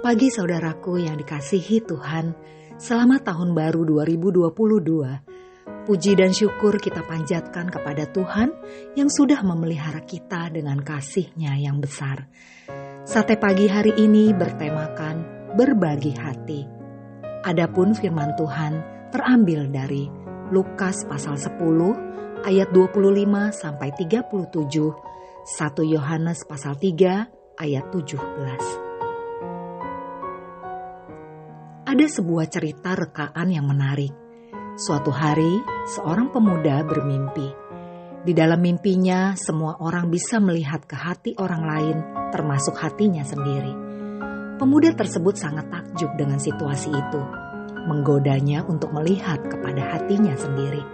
Selamat pagi saudaraku yang dikasihi Tuhan. Selamat tahun baru 2022. Puji dan syukur kita panjatkan kepada Tuhan yang sudah memelihara kita dengan kasih-Nya yang besar. Sate pagi hari ini bertemakan berbagi hati. Adapun firman Tuhan terambil dari Lukas pasal 10 ayat 25 sampai 37, 1 Yohanes pasal 3 ayat 17. Ada sebuah cerita rekaan yang menarik. Suatu hari, seorang pemuda bermimpi. Di dalam mimpinya, semua orang bisa melihat ke hati orang lain, termasuk hatinya sendiri. Pemuda tersebut sangat takjub dengan situasi itu, menggodanya untuk melihat kepada hatinya sendiri.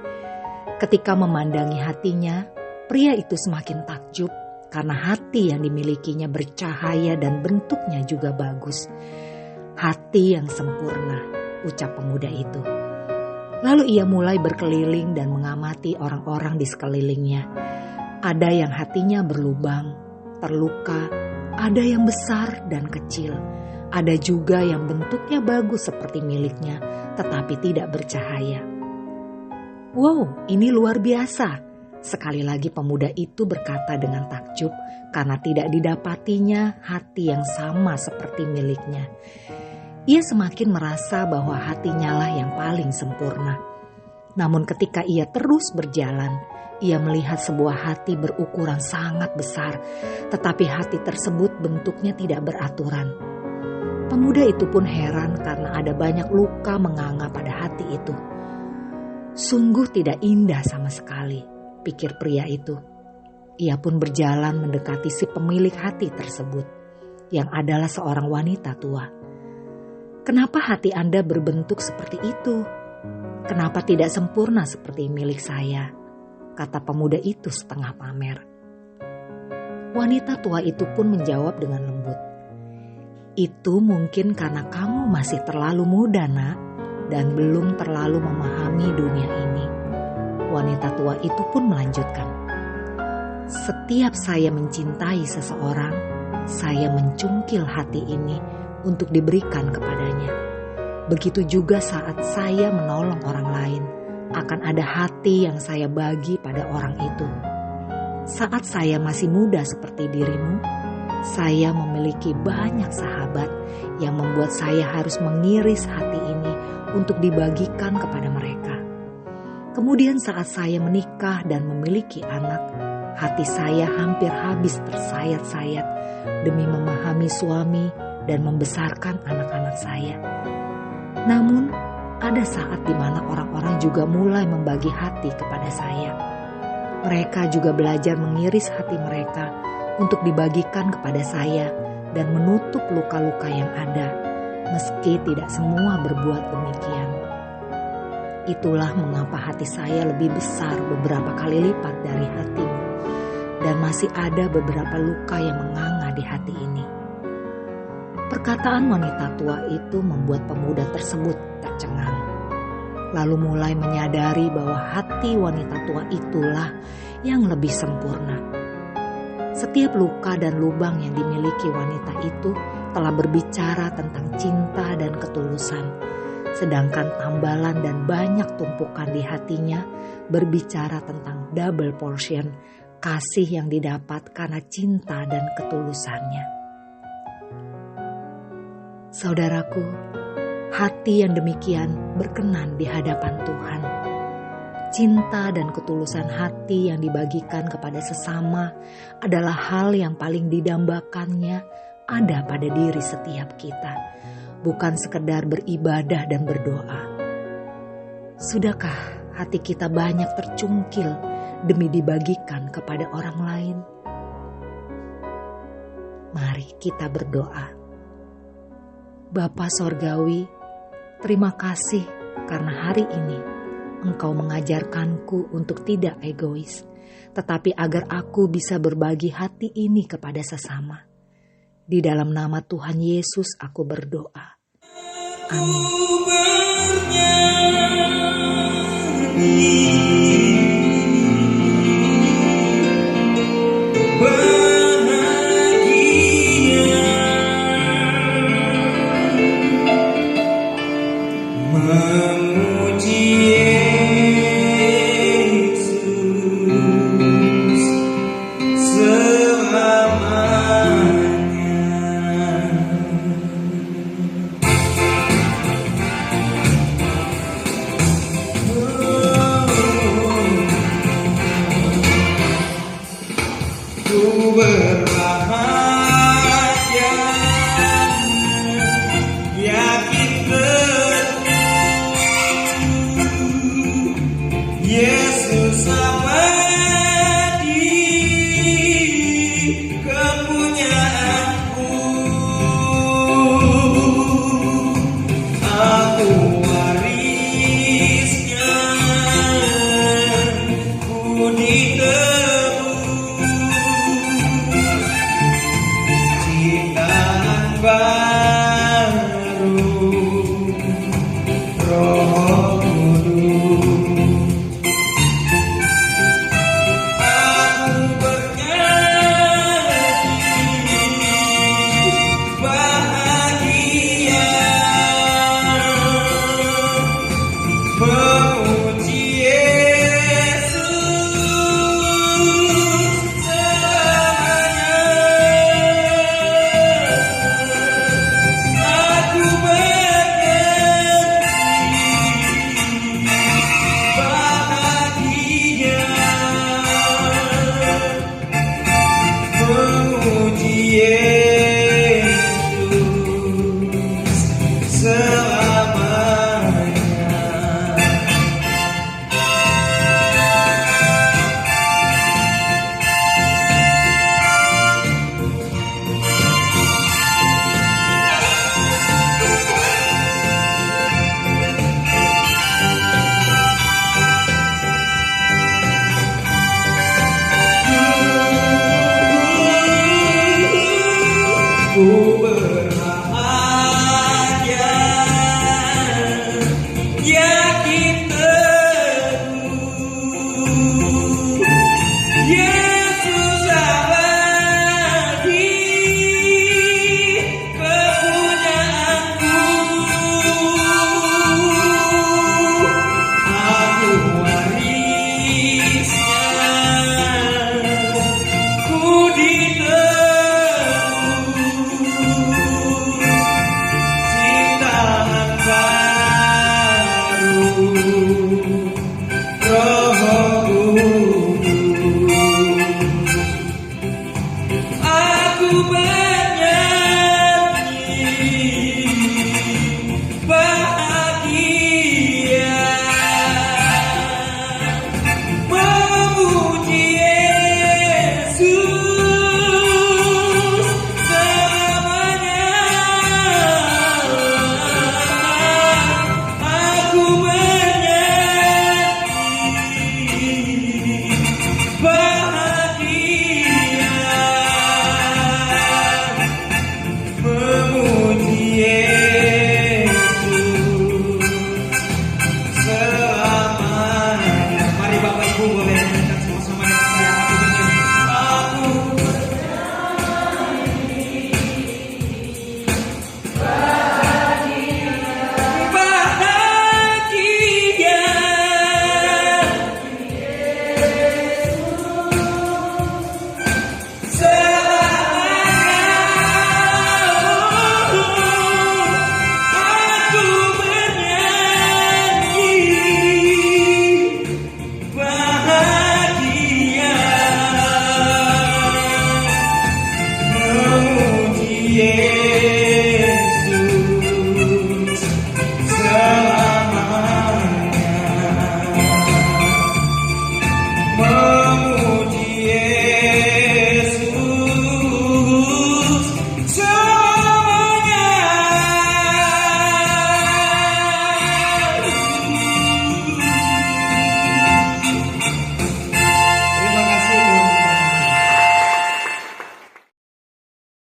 Ketika memandangi hatinya, pria itu semakin takjub karena hati yang dimilikinya bercahaya dan bentuknya juga bagus. Hati yang sempurna, ucap pemuda itu. Lalu ia mulai berkeliling dan mengamati orang-orang di sekelilingnya. Ada yang hatinya berlubang, terluka, ada yang besar dan kecil. Ada juga yang bentuknya bagus seperti miliknya, tetapi tidak bercahaya. Wow, ini luar biasa. Sekali lagi pemuda itu berkata dengan takjub karena tidak didapatinya hati yang sama seperti miliknya. Ia semakin merasa bahwa hatinya lah yang paling sempurna. Namun ketika ia terus berjalan, ia melihat sebuah hati berukuran sangat besar, tetapi hati tersebut bentuknya tidak beraturan. Pemuda itu pun heran karena ada banyak luka menganga pada hati itu. Sungguh tidak indah sama sekali, pikir pria itu. Ia pun berjalan mendekati si pemilik hati tersebut, yang adalah seorang wanita tua. Kenapa hati Anda berbentuk seperti itu? Kenapa tidak sempurna seperti milik saya? Kata pemuda itu setengah pamer. Wanita tua itu pun menjawab dengan lembut. Itu mungkin karena kamu masih terlalu muda, nak, dan belum terlalu memahami dunia ini. Wanita tua itu pun melanjutkan. Setiap saya mencintai seseorang, saya mencungkil hati ini untuk diberikan kepadanya. Begitu juga saat saya menolong orang lain, akan ada hati yang saya bagi pada orang itu. Saat saya masih muda seperti dirimu, saya memiliki banyak sahabat yang membuat saya harus mengiris hati ini untuk dibagikan kepada mereka. Kemudian saat saya menikah dan memiliki anak, hati saya hampir habis tersayat-sayat demi memahami suami dan membesarkan anak-anak saya. Namun, ada saat di mana orang-orang juga mulai membagi hati kepada saya. Mereka juga belajar mengiris hati mereka untuk dibagikan kepada saya dan menutup luka-luka yang ada, meski tidak semua berbuat demikian. Itulah mengapa hati saya lebih besar beberapa kali lipat dari hatimu, dan masih ada beberapa luka yang menganga di hati ini. Perkataan wanita tua itu membuat pemuda tersebut tercengang. Lalu mulai menyadari bahwa hati wanita tua itulah yang lebih sempurna. Setiap luka dan lubang yang dimiliki wanita itu telah berbicara tentang cinta dan ketulusan. Sedangkan tambalan dan banyak tumpukan di hatinya berbicara tentang double portion, kasih yang didapat karena cinta dan ketulusannya. Saudaraku, hati yang demikian berkenan di hadapan Tuhan. Cinta dan ketulusan hati yang dibagikan kepada sesama adalah hal yang paling didambakannya ada pada diri setiap kita, bukan sekedar beribadah dan berdoa. Sudahkah hati kita banyak tercungkil demi dibagikan kepada orang lain? Mari kita berdoa. Bapa Sorgawi, terima kasih karena hari ini Engkau mengajarkanku untuk tidak egois, tetapi agar aku bisa berbagi hati ini kepada sesama. Di dalam nama Tuhan Yesus aku berdoa. Amin. bersama di kepunyaanku. Aku warisnya, ku ditebus ciptaan baru Roh Kudus. Aku bernyanyi bahagia, memuji Yesus selamanya. Aku bahagia, memuji Yesus selamanya. Ku berbahagia, yakin teguh, Yesus abadi kepunyaanku. Aku warisnya, ku ditebus ciptaan baru Roh Kudus. Aku bernyanyi bahagia, memuji Yesus selamanya. Aku bernyanyi bahagia, memuji Yesus selamanya. Mari Bapak Ibu boleh